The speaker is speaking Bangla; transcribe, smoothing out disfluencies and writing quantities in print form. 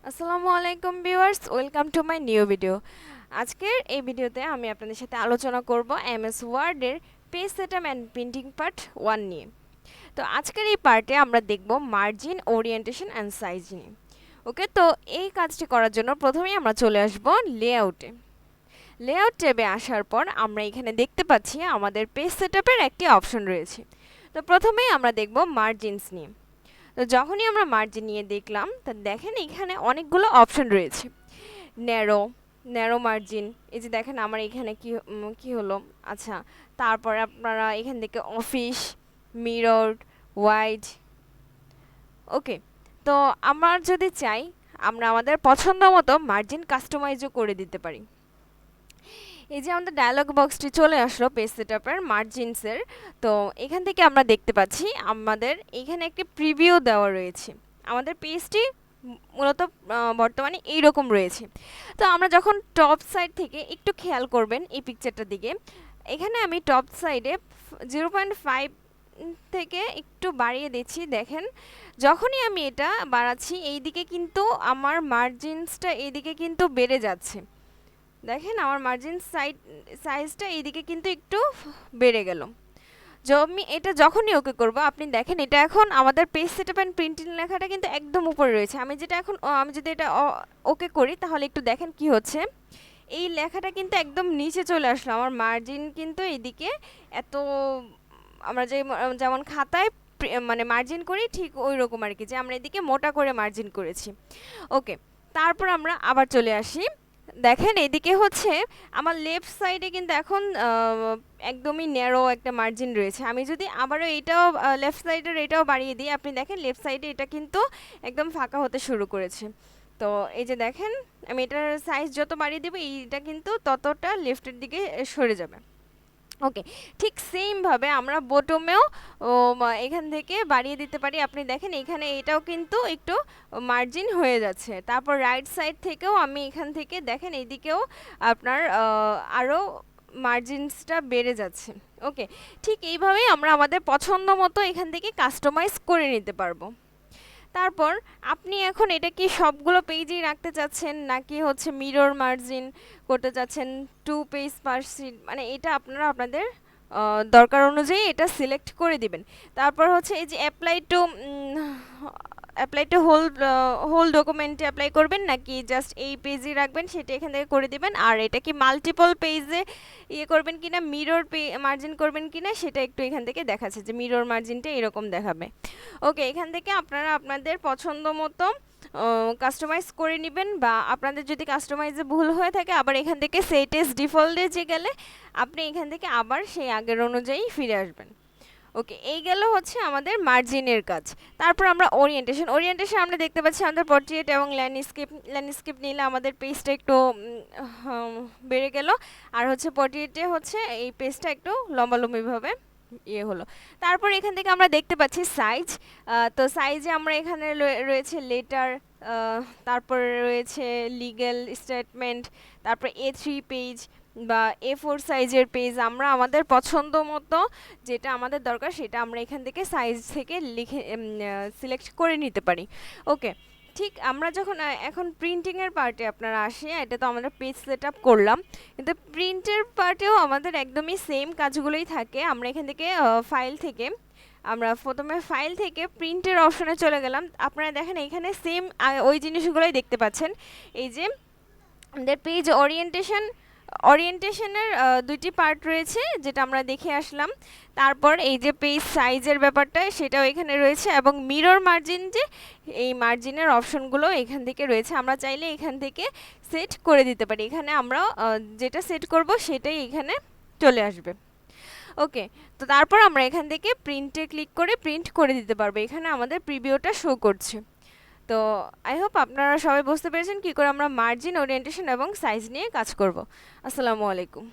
আসসালামু আলাইকুম viewers, welcome to my new video. আজকের এই ভিডিওতে আমি আপনাদের সাথে আলোচনা করব এমএস ওয়ার্ডের page setup and printing part 1 নিয়ে। তো আজকের এই পার্টে আমরা দেখব মার্জিন, ওরিয়েন্টেশন অ্যান্ড সাইজ নিয়ে। ওকে, তো এই কাজটি করার জন্য প্রথমেই আমরা চলে আসব লেআউটে। লেআউট ট্যাবে আসার পর আমরা এখানে দেখতে পাচ্ছি আমাদের পেজ সেটআপের একটি অপশন রয়েছে। তো প্রথমেই আমরা দেখব মার্জিনস নিয়ে। তো যখনই আমরা মার্জিন নিয়ে দেখলাম, তা দেখেন এখানে অনেকগুলো অপশন রয়েছে। ন্যারো ন্যারো মার্জিন, এই যে দেখেন আমার এখানে কি হলো। আচ্ছা, তারপরে আপনারা এখান থেকে অফিস, মিরর, ওয়াইড। ওকে, তো আমরা যদি চাই আমরা আমাদের পছন্দ মতো মার্জিন কাস্টমাইজও করে দিতে পারি। এই যে আমাদের ডায়লগ বক্সটি চলে আসলো পেজ সেটআপের মার্জিনসের। তো এখান থেকে আমরা দেখতে পাচ্ছি আমাদের এখানে একটি প্রিভিউ দেওয়া রয়েছে। আমাদের পেজটি মূলত বর্তমানে এইরকম রয়েছে। তো আমরা যখন টপ সাইড থেকে একটু খেয়াল করবেন এই পিকচারটার দিকে, এখানে আমি টপ সাইডে 0.5 থেকে একটু বাড়িয়ে দিচ্ছি। দেখেন যখনই আমি এটা বাড়াচ্ছি, এইদিকে কিন্তু আমার মার্জিনসটা এইদিকে কিন্তু বেড়ে যাচ্ছে। দেখেন আমার মার্জিন সাইজটা এইদিকে কিন্তু একটু বেড়ে গেল। আমি এটা যখনই ওকে করব, আপনি দেখেন এটা এখন আমাদের পেজ সেটআপ এন্ড প্রিন্টিং লেখাটা কিন্তু একদম উপরে রয়েছে। আমি যদি এটা ওকে করি, তাহলে একটু দেখেন কি হচ্ছে। এই লেখাটা কিন্তু একদম নিচে চলে আসলো। আমার মার্জিন কিন্তু এইদিকে এত, আমরা যেমন খাতায় মানে মার্জিন করি ঠিক ওই রকম আর কি, যে আমরা এদিকে মোটা করে মার্জিন করেছি। ওকে, তারপর আমরা আবার চলে আসি। দেখেন এদিকে হচ্ছে আমার লেফট সাইডে কিন্তু এখন একদমই ন্যারো একটা মার্জিন রয়েছে। আমি যদি আবারও এটাও লেফট সাইডের এটাও বাড়িয়ে দিই, আপনি দেখেন লেফট সাইডে এটা কিন্তু একদম ফাঁকা হতে শুরু করেছে। তো এই যে দেখেন আমি এটার সাইজ যত বাড়িয়ে দেবো, এইটা কিন্তু ততটা লেফটের দিকে সরে যাবে। ওকে, ঠিক সেমভাবে আমরা বটমেও এখান থেকে বাড়িয়ে দিতে পারি। আপনি দেখেন এখানে এটাও কিন্তু একটু মার্জিন হয়ে যাচ্ছে। তারপর রাইট সাইড থেকেও আমি এখান থেকে দেখেন এইদিকেও আপনার আরও মার্জিনসটা বেড়ে যাচ্ছে। ওকে, ঠিক এইভাবেই আমরা আমাদের পছন্দ মতো এখান থেকে কাস্টমাইজ করে নিতে পারবো। তারপর আপনি এখন এটা কি সবগুলো পেজেই রাখতে চাচ্ছেন, নাকি হচ্ছে মিরর মার্জিন করতে চাচ্ছেন 2 পেজ পার সিট, মানে এটা আপনারা আপনাদের দরকার অনুযায়ী এটা সিলেক্ট করে দিবেন। তারপর হচ্ছে এই যে অ্যাপ্লাই টু হোল ডকুমেন্টে অ্যাপ্লাই করবেন, নাকি জাস্ট এই পেজই রাখবেন সেটা এখান থেকে করে দিবেন। আর এটা কি মাল্টিপল পেজে করবেন কিনা, মিরর মার্জিন করবেন কিনা, সেটা একটু এখান থেকে দেখাচ্ছে যে মিরর মার্জিনটা এরকম দেখাবে। ওকে, এখান থেকে আপনারা আপনাদের পছন্দ মতো কাস্টমাইজ করে নেবেন, বা আপনাদের যদি কাস্টমাইজে ভুল হয়ে থাকে আবার এখান থেকে সেট এজ ডিফল্টে যে গেলে আপনি এখান থেকে আবার সেই আগের অনুযায়ী ফিরে আসবেন। ওকে, এই গেল হচ্ছে আমাদের মার্জিনের কাজ। তারপর আমরা ওরিয়েন্টেশন আমরা দেখতে পাচ্ছি আমাদের পোর্ট্রেট এবং ল্যান্ডস্কেপ নিলে আমাদের পেজটা একটু বেড়ে গেল। আর হচ্ছে পোর্ট্রেটে হচ্ছে এই পেজটা একটু লম্বালম্বিভাবে হলো। তারপর এখান থেকে আমরা দেখতে পাচ্ছি সাইজ। তো সাইজে আমরা এখানে রয়েছে লেটার, তারপরে রয়েছে লিগ্যাল স্টেটমেন্ট, তারপর A3 পেজ বা A4 সাইজের পেজ। আমরা আমাদের পছন্দ মতো যেটা আমাদের দরকার সেটা আমরা এখান থেকে সাইজ থেকে লিখে সিলেক্ট করে নিতে পারি। ওকে, ঠিক আমরা যখন এখন প্রিন্টিংয়ের পার্টে আপনারা আসে, এটা তো আমরা পেজ সেট আপ করলাম, কিন্তু প্রিন্টের পার্টেও আমাদের একদমই সেম কাজগুলোই থাকে। আমরা এখান থেকে আমরা প্রথমে ফাইল থেকে প্রিন্টের অপশনে চলে গেলাম। আপনারা দেখেন এখানে সেম ওই জিনিসগুলোই দেখতে পাচ্ছেন। এই যে আমাদের পেজ ওরিয়েন্টেশনের দুইটি পার্ট রয়েছে যেটা আমরা দেখে আসলাম। তারপর এই যে পেজ সাইজের ব্যাপারটা সেটাও এখানে রয়েছে, এবং মিরর মার্জিন, যে এই মার্জিনের অপশনগুলো এখান থেকে রয়েছে। আমরা চাইলে এখান থেকে সেট করে দিতে পারি। এখানে আমরা যেটা সেট করব সেটাই এখানে চলে আসবে। ওকে, তো তারপর আমরা এখান থেকে প্রিন্টে ক্লিক করে প্রিন্ট করে দিতে পারবো। এখানে আমাদের প্রিভিউটা শো করছে। তো আই হোপ আপনারা সবাই বুঝতে পেরেছেন কী করে আমরা মার্জিন, ওরিয়েন্টেশন এবং সাইজ নিয়ে কাজ করব। আসসালামু আলাইকুম।